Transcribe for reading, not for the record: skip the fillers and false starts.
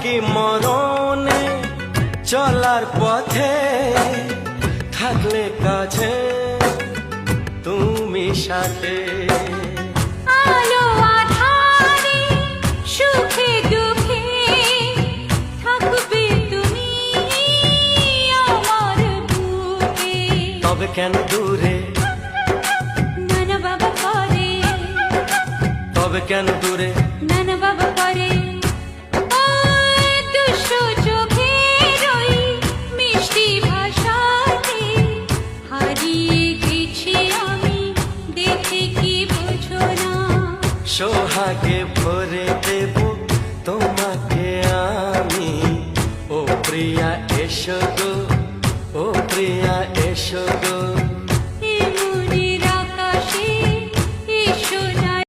কি মরণে চলার পথে থাকলে কাছে তুমি সাথে। আলো আঁধারে সুখে দুঃখে থাকবে তুমি আমার বুকে। তবে কেন দূরে, নানা বাবা করে, তবে কেন দূরে, নানা বাবা করে। ওই দুষ্টু চোখের ওই মিষ্টি ভাষাতে হারিয়ে গেছি আমি, দেখে কি বোঝো না। সোহাগে ভরে দেব